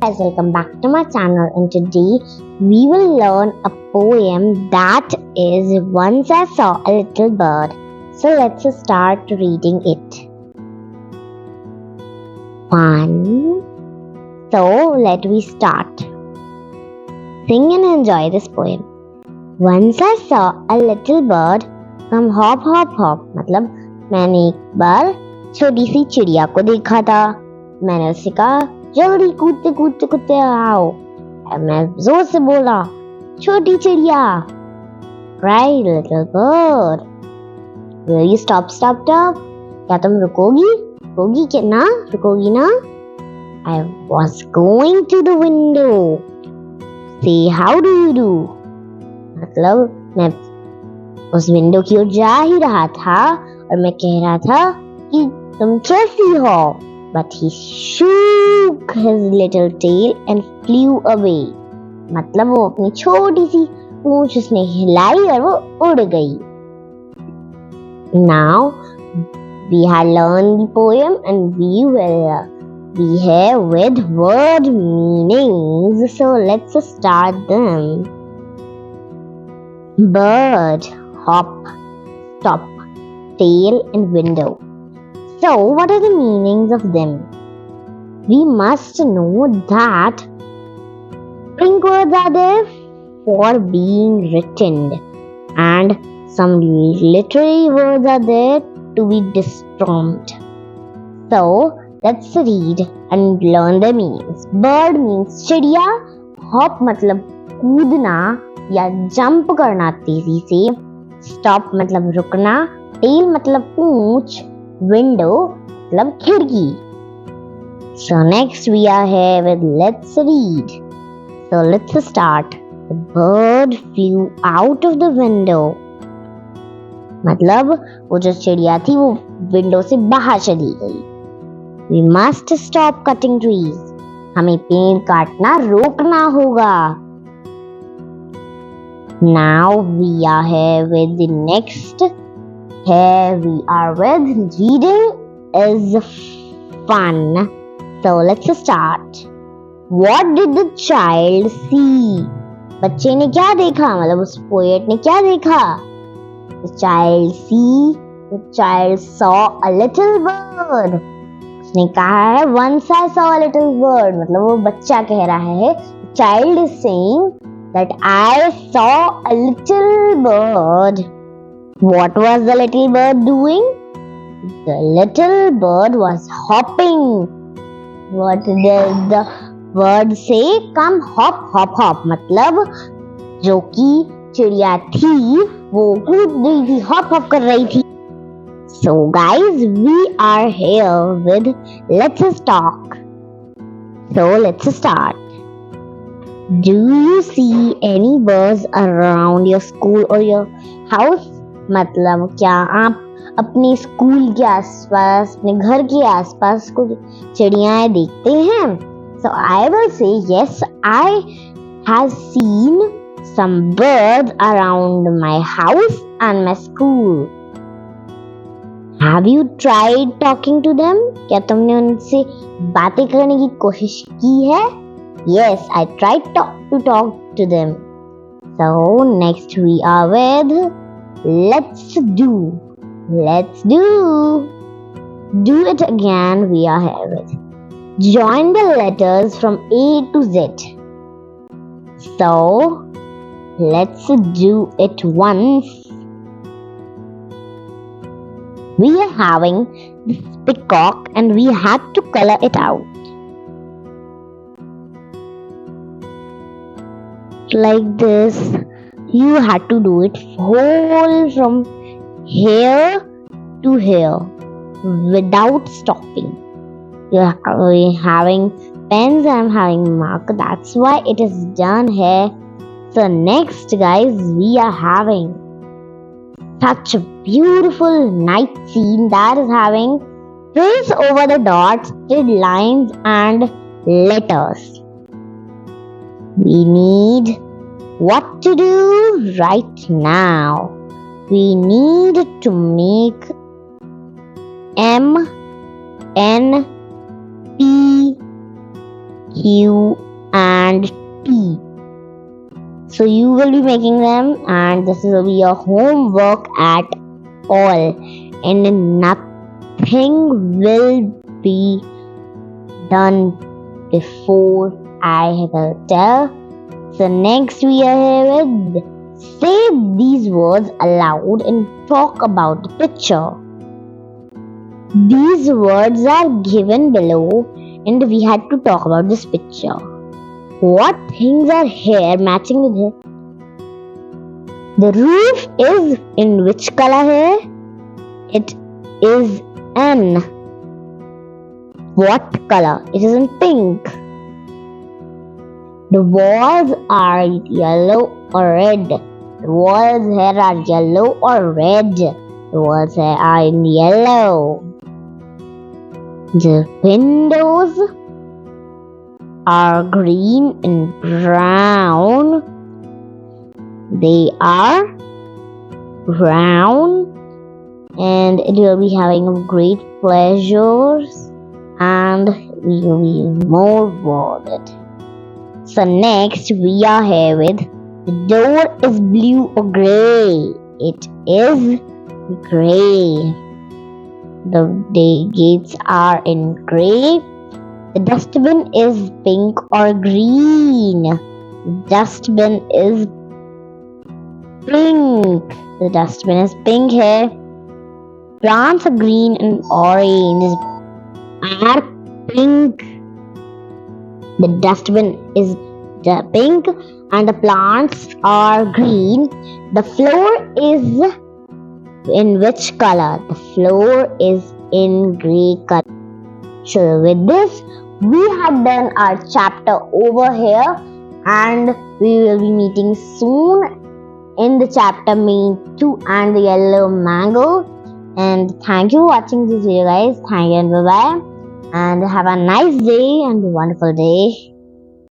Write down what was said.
Guys, welcome back to my channel, and today we will learn a poem that is Once I Saw a Little Bird. So let's start reading it. So let me start. Sing and enjoy this poem. Once I saw a little bird come hop hop hop. मतलब मैंने एक बार छोटी सी चिड़िया को देखा था. मैंने उससे कहा जल्दी कूदते कूदते कूदते आओ. मैं जोर से बोला छोटी चिड़िया. Cry little bird. Will you stop? क्या तुम रुकोगी क्या ना? रुकोगी ना? I was going to the window. Say how do you do? मतलब मैं उस विंडो की ओर जा ही रहा था और मैं कह रहा था कि तुम कैसी हो. But he shook his little tail and flew away. मतलब वो अपनी छोटी सी पूंछ उसने हिलाई और वो उड़ गई. Now we have learned the poem and we will be here with word meanings. So let's start them. Bird, hop, stop, tail and window. So what are the meanings of them? We must know that string words are there for being written and some literary words are there to be dispruned. So let's read and learn the meanings. Bird means चिड़िया. Hop मतलब कूदना या jump करना तेजी से. Stop मतलब रुकना. Tail मतलब पूंछ. Window मतलब खिड़की. So next we are here with let's read. So let's start. The bird flew out of the window. मतलब वो जो चिड़िया थी वो विंडो से बाहर चली गई. We must stop cutting trees. हमें पेड़ काटना रोकना होगा. Now we are here with the next. Here we are with reading is fun. So let's start. What did the child see? बच्चे ने क्या देखा? मतलब उस पोएट ने क्या देखा? The child saw a little bird. उसने कहा है once I saw a little bird. मतलब वो बच्चा कह रहा है. The child is saying that I saw a little bird. What was the little bird doing? The little bird was hopping. What did the bird say? Come hop hop hop. मतलब जो कि चिड़िया थी वो कूद रही थी, हॉप हॉप कर रही थी. So guys, we are here with let's talk. So let's start. Do you see any birds around your school or your house? मतलब क्या आप अपने स्कूल के आसपास, अपने घर के आसपास कुछ चिड़ियाएं देखते हैं? So I will say yes, I have seen some birds around my house and my school. Have you tried talking to them? क्या तुमने उनसे बातें करने की कोशिश की है? Yes, I tried to talk to them. So next we are with let's do. Do it again. We are here with join the letters from A to Z. So let's do it once. We are having this peacock and we had to color it out. Like this. You had to do it whole from here to here without stopping. You're having pens, I'm having marker. That's why it is done here. So next guys, we are having such a beautiful night scene that is having trace over the dots, straight lines and letters. We need what to do right now. We need to make M, N, P, Q, and T. So you will be making them, and this will be your homework at all, and nothing will be done before I will tell. So next we are here with say these words aloud and talk about the picture. These words are given below and we had to talk about this picture. What things are here matching with here? The roof is in which color here? It is in what color? It is in pink. The walls are yellow or red. The walls here are yellow or red. The walls here are in yellow. The windows are green and brown. They are brown, and it will be having great pleasures, and we will be more rewarded. So next we are here with the door is blue or grey. It is grey. The gates are in grey. The dustbin is pink or green. The dustbin is pink. The dustbin is pink here. Plants are green and orange. Are pink. The dustbin is pink and the plants are green. The floor is in which color? The floor is in grey color. So with this, we have done our chapter over here, and we will be meeting soon in the chapter main 2 and the yellow mango. And thank you for watching this video, guys. Thank you and bye bye. And have a nice day and a wonderful day.